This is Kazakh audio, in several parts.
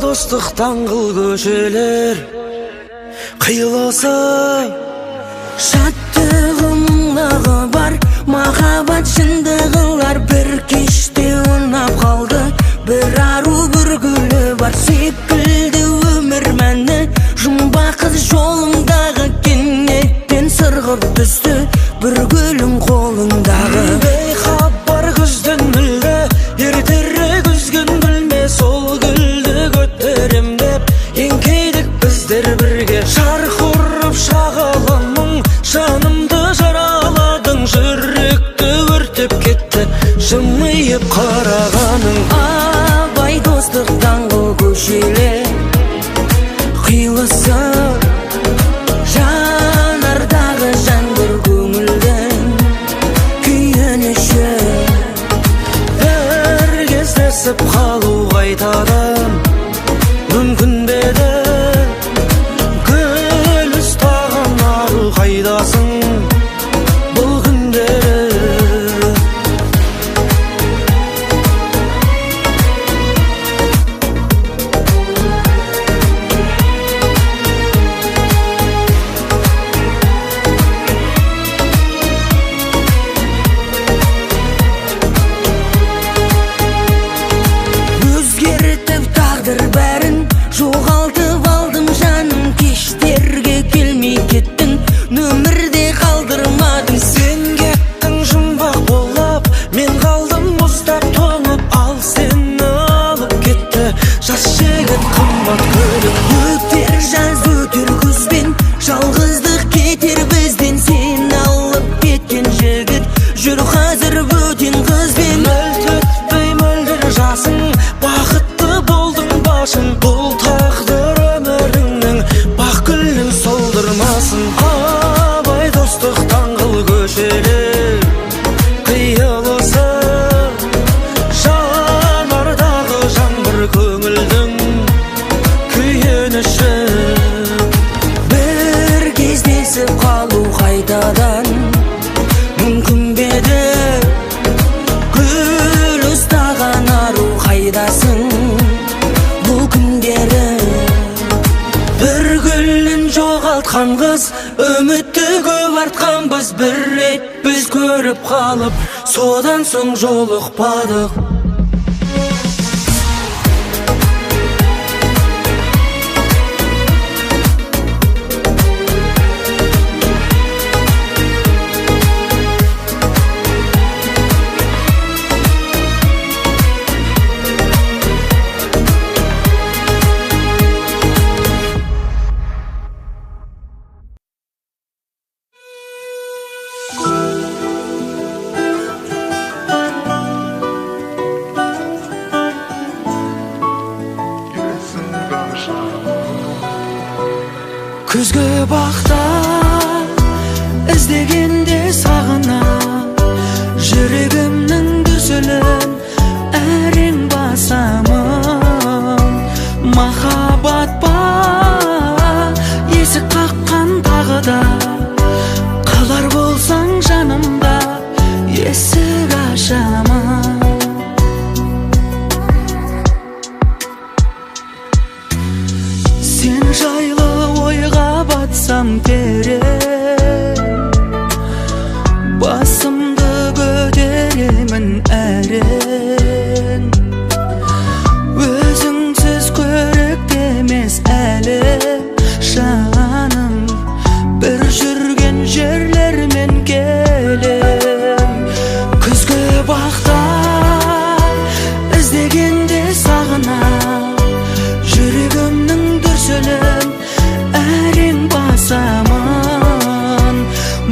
достық даңғыл көшелер қиылысы, шаттығымдағы бар махаббат шындығылар бір кеште ұнап қалды. Бір ару бір гүлі бар секілді өмір мәні, жұмбақ қыз жолыңдағы кенеттен сырғып түсті бір гүлің қолыңдағы. Бейхабар күзден мүлде ертерек үзген білме, сол гүлді көтерем деп еңкейдік біздер бірге. Жарқ ұрып шағаламың, жанымды жараладың, жүректі өртеп кетті жымиып қарағаның. Абай достық даңғыл көшелер қиылысы, жанардағы жаңбыр көңілдің күйініші. Бір кездесіп қалу қайтадан мүмкін бе еді? Гүл ұстаған ару қайдасың бұл күндері? Өзгертіп тағдыр бәрін, жоғалтып алдым жаным, кештерге келмей кеттің, нөмірде қалдырмадың. Сен кеттің жұмбақ болып, мен қалдым мұздап тоңып, ал сені алып кетті жас жігіт қымбат көлік. Өтер жаз өтер күзбен, жалғыздық кетер бізден, сен алып кеткен жігіт жүр қазір бөтен қызбен. Мөлт өтпей мөлдір жасың, бақытты болдың башың, бұл тағдыр өміріңнің бақ гүлін солдырмасын. Абай достық даңғыл көшелер қиылысы, жанардағы жаңбыр көңілдің күйініші. Бір кездесіп қалу қайтадан мүмкін бе еді? Гүл ұстаған ару қайдасың бұл күндері? Бір гүлін жоғалтқан қыз, үмітті көп артқан біз, бір рет біз көріп қалып, содан соң жолықпадық. Күзгі бақта іздегенде сағына, жүрегімнің дүрсілін әрең басамын. Махаббат па есік қаққан тағы да, қалар болсаң жанымда есік ашамын. Сен жайлы ойға батсам керек, басымды көтеремін әрең. Өзіңсіз көрікті емес әлі жаным, бір жүрген жерлермен келем. Күзгі бақта іздегенде сағына, жүрегімнің дүрсілін әрең басамын.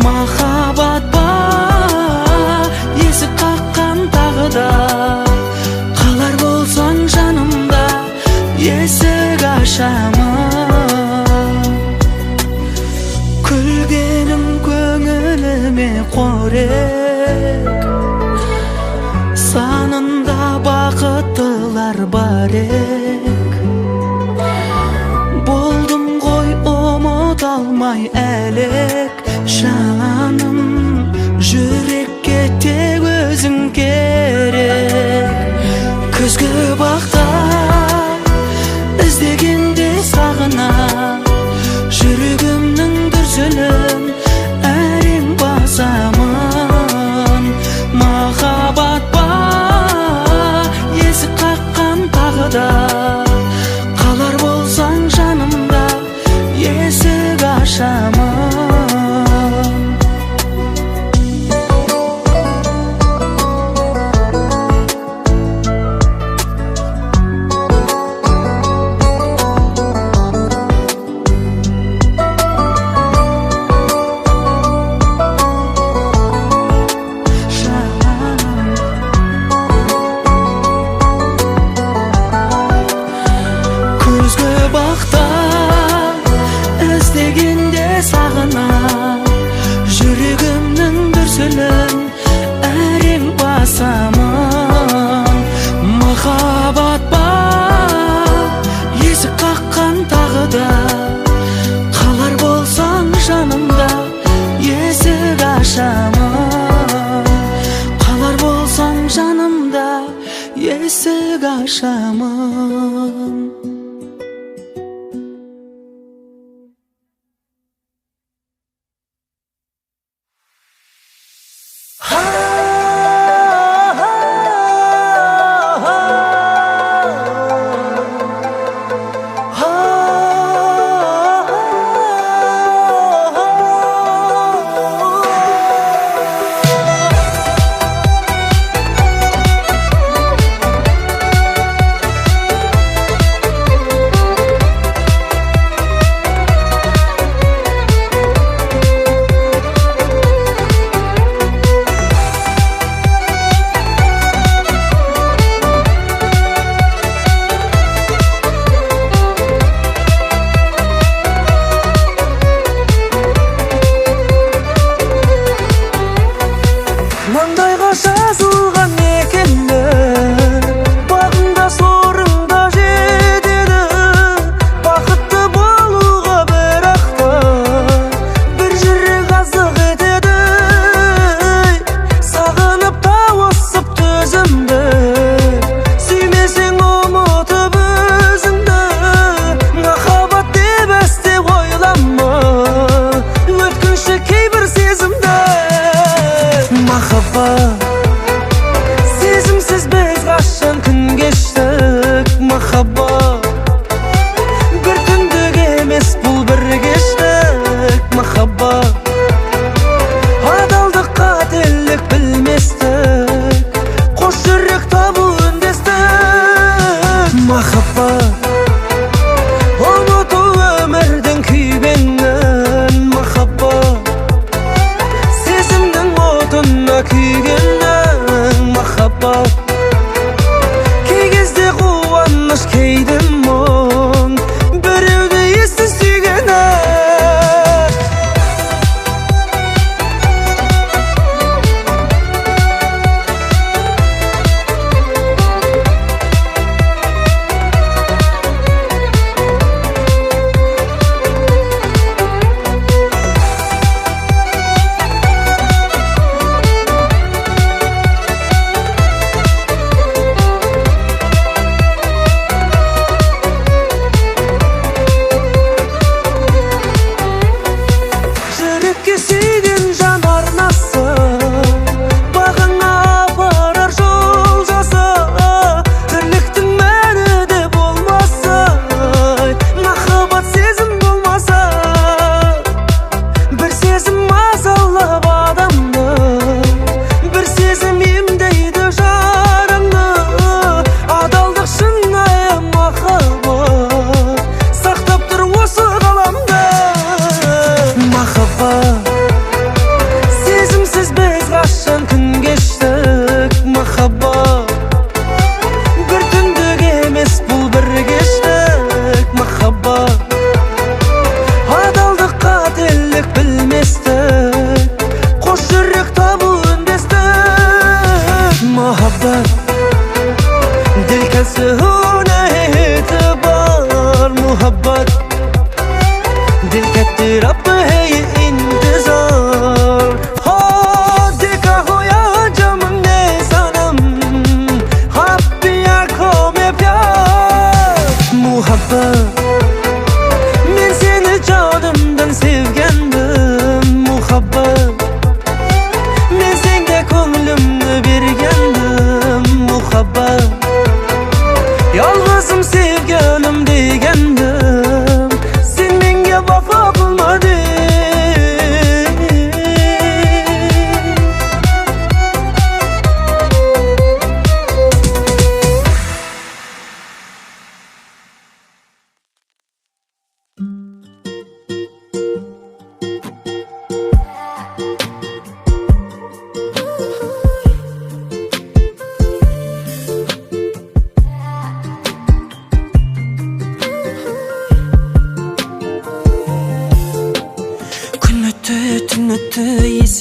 Махаббат па есік қаққан тағы да, қалар болсаң жанымда есік ашамын. Күлгенің көңіліме қорек, санында бақыттылар бар ек. Болдым ғой ұмыта алмай әлек жаным, жүрекке тек өзің керек. Күзгі бақта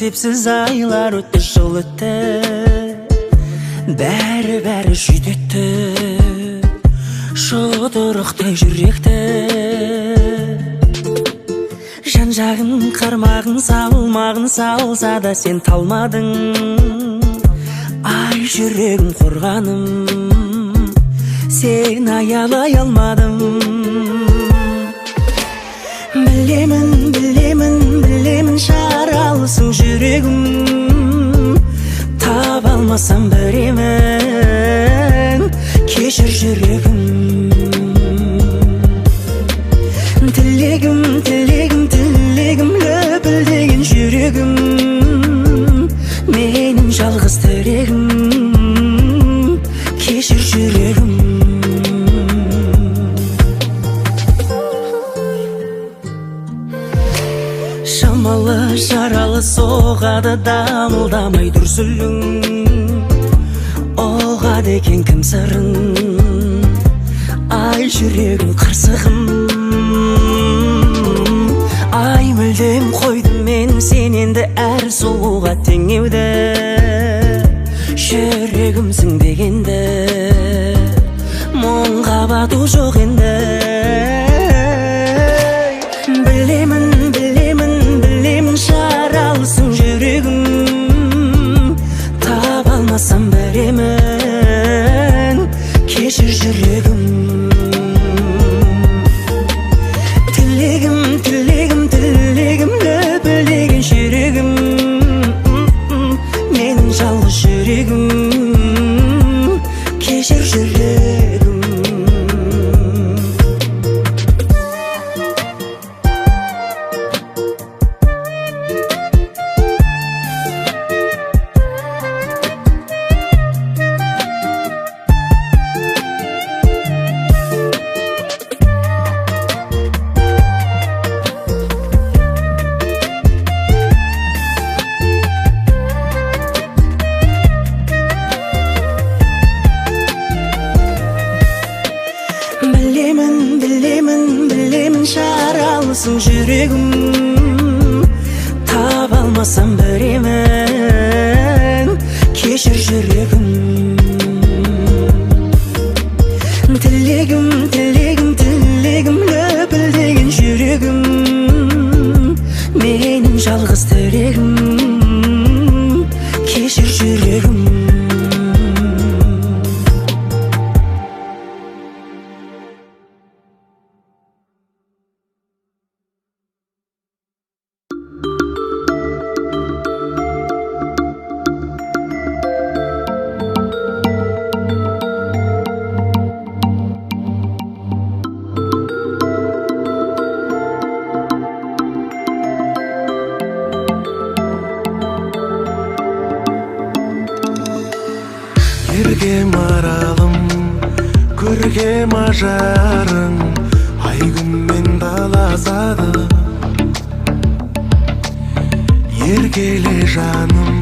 Есепсіз айлар өтті, жыл өтті, бәрі жүдетті, жұдырықтай жүректі. Жан-жағын қармағын салмағын салса да сен талмадың. Ай жүрегім қорғаным, сен аялай алмадым. Білемін, жаралысың жүрегім, алмасам біреуін, кешір жүрегім. Тілегім, тілегім, тілегім, лүпілдеген жүрегім, менің жалғыз тірегім, кешір жүрегім. Шамалы жаралы соғады, дамылдамай дүрсілің, оғады екен кім сырын, ай жүрегім қырсығым. Ай мүлдем қойдым мен сен енді әр сұлуға теңеуді, жүрегімсің дегенді, мұңға бату жоқ енді. Білемін, білемін, білемін, жаралысың жүрегім, таба алмасам біреуін, кешір жүрегім. Тілегім, тілегім, тілегім, лүпілдеген жүрегім, менің жалғыз жүрегім, кешір жүрегім. Білемін, білемін, білемін, жаралысың жүрегім, таба алмасам біреуін, кешір жүрегім. Тілегім, тілегім, тілегім, лүпілдеген жүрегім, менің жалғыз тірегім, кешір жүрегім. Еркем аралым, көркем ажарың, ай күнмен таласады. Еркеле жаным,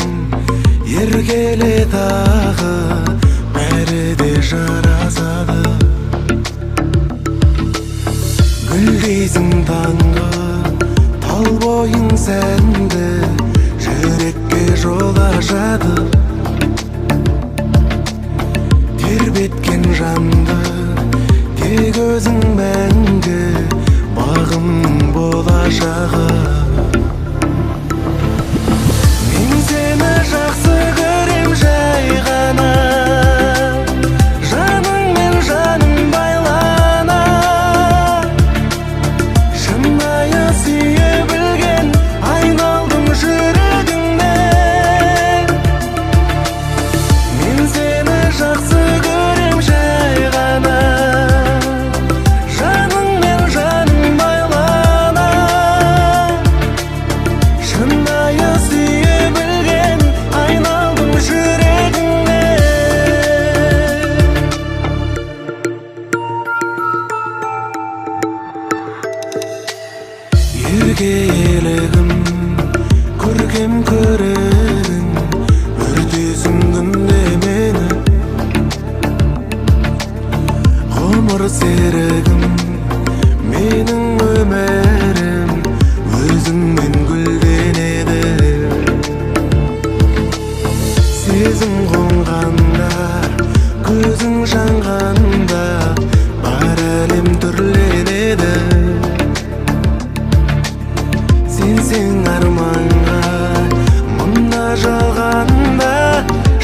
еркеле тағы, бәрі де жарасады. Гүлдейсің таңғы, тал бойың сәнді, жүрекке жол ашады. Тербеткен жанды, тек өзің мәңгі, бағым болашағы. Мен сені жақсы көрем жай ғана, жаныңмен жаным байлана. Шынайы сүйе білген, айналдым жүрегіңнен. Мен сені жақсы елігім, көркем көрерің, өртесің күнде мені. Ғұмыр серігім, менің өмірім, өзіңмен гүлденеді. Сезім қонғанда, көзің жанғанда, бар әлем түрленеді. Сенсең арманға, мына жалғанда,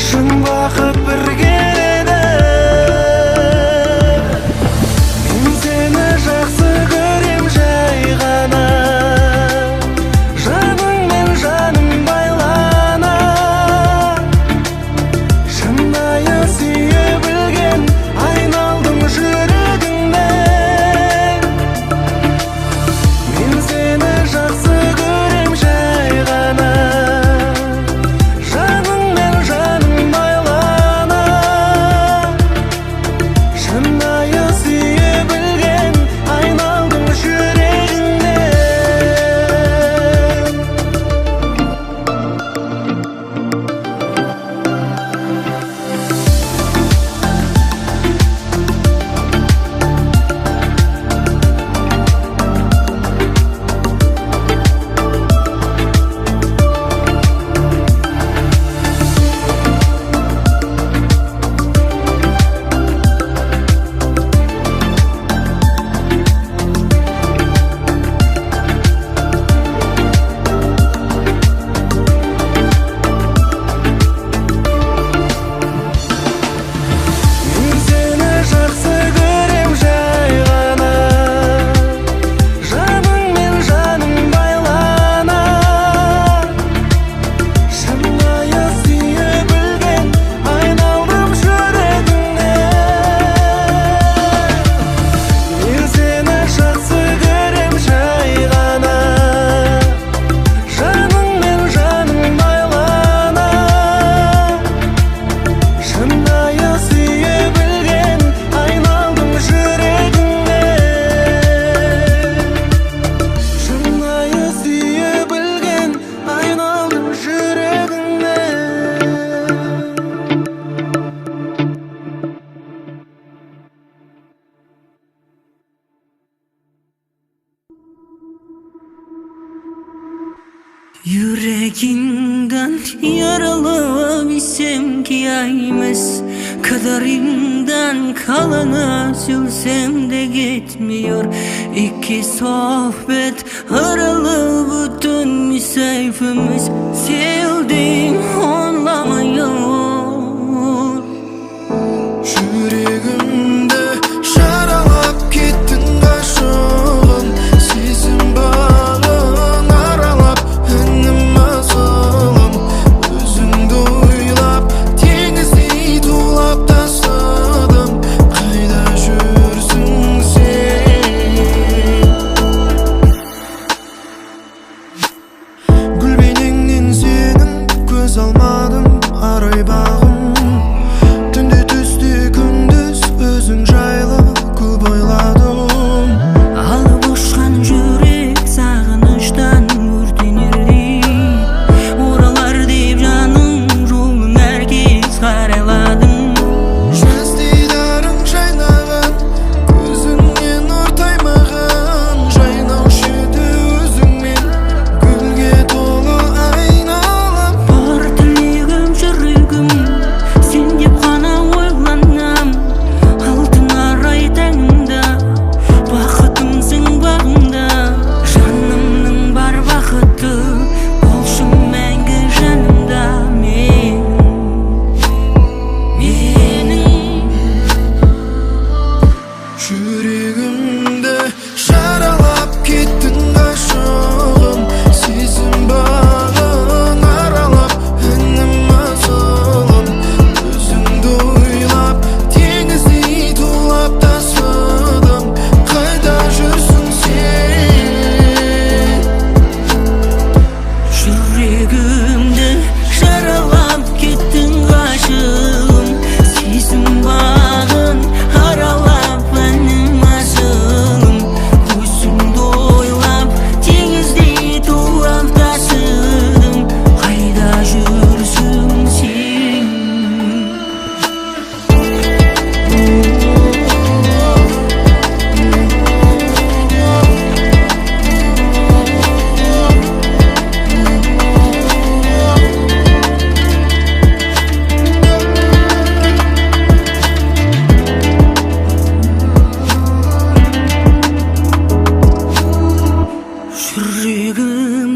шын бақыт бір келеді. Мен Yüreğinden yaralı bilsem ki aymış, kaderimden kalanı sülsem de gitmiyor. İki sohbet aralı bütün misafirimiz, sevdiğim anlamıyor. Yüreğimde şaralap gittin kaşığım, sizin bağın aralap önüm azalım. Özüngde oylap denizde tulap tasladım, kayda жүрсің sen? Gülbeningden senin göz almadım aray bağım. Tünde tüstü gündüz özün жайлы көп ойладым. Alıp uçkan yürek sağınıştan örtünürdi. Oralar deyip canım ruhum herkes karaladım. Жас дидарың жайнаған, көзіңнен нұр таймаған, жайнаушы еді өзіңмен гүлге толы айналып. Бар тілегім жүрегім сен деп қана ойланам. Алтын арай таңында бақытымсың бағымда. Жанымның бар бақыты болсын мәңгі жанымда. Жүрегімді жаралап кеттің ғашығым, сезім бағын аралап үнім асылым. Өзіңді ойлап теңіздей тулап тасыдым, қайда жүрсің сен? Yüreğimde жаралап кеттің ғашығым, сезім бағын аралап әнім асылым. Көзіңді ойлап теңіздей тулап тасыдым, қайда жүрсің сен?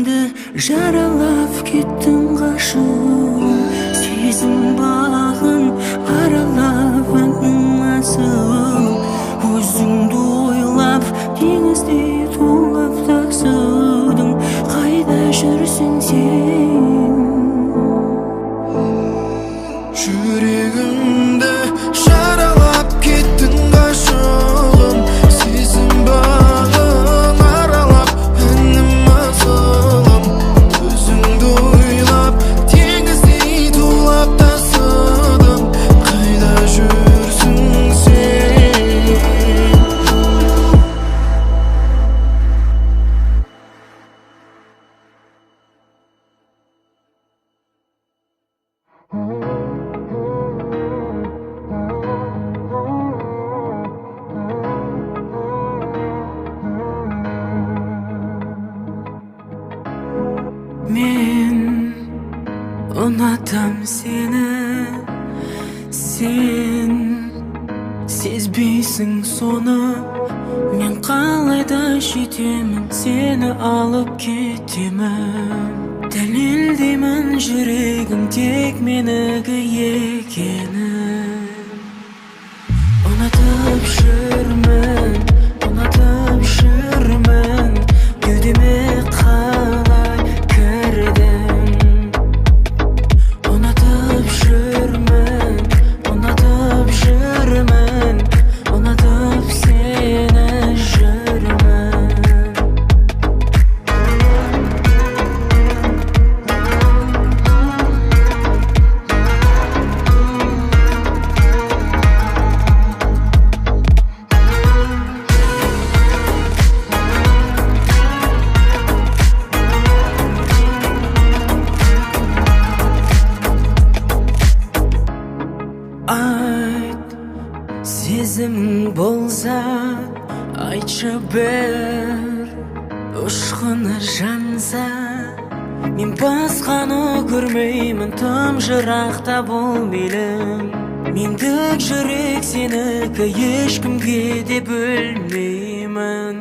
Yüreğimde жаралап кеттің ғашығым, сезім бағын аралап әнім асылым. Өзіңді ойлап теңіздей тулап тасыдым, қайда жүрсің сен? Жүрегімді жаралап кеттің ғашығым, сезім бағын аралап үнім асылым. Өзіңді ойлап теңіздей тулап тасыдым, қайда жүрсің сен? Мен ұнатам сені, сен сезбейсің соны. Мен қалайда жетемін, сені алып кетемін. Дәлелдеймін жүрегім тек менікі екенін. Ұнатып жүрмін, кеудеме қалай кірдің. Ұнатып жүрмін, ұнатып сені жүрмін. Сезімің болса айтшы бір, ұшқыны жанса Мен басқаны көрмеймін, тым жырақта бұл мейлің. Мендік жүрек сенікі, ешкімге де бөлмеймін.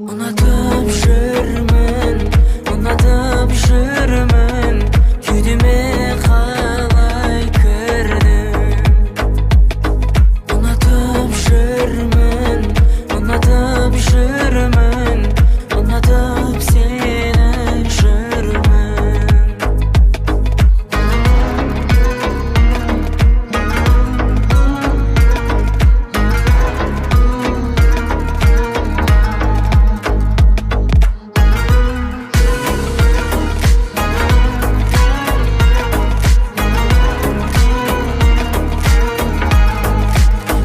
Ұнатып жүрмін, ұнатып жүрмін, кеудеме қалай кірдің. Ұнатып жүрмін, ұнатып жүрмін, ұнатып сені жүрмін.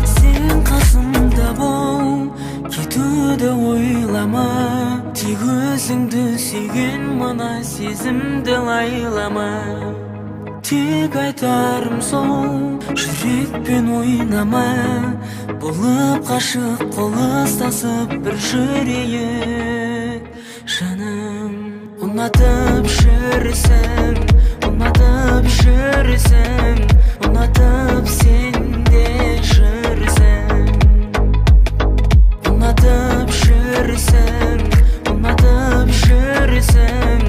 Сен қасымда бол, кетуді ойлама, тек өзіңді сүйген мына сезімді лайлама. Тек айтарым сол, жүрекпен ойнама, болып қашық қол ұстасып бір жүрейік, жаным. Ұнатып жүрсің, ұнатып жүрсің, ұнатып сен де жүрсің. Ұнатып жүрсің, ұнатып жүрсің,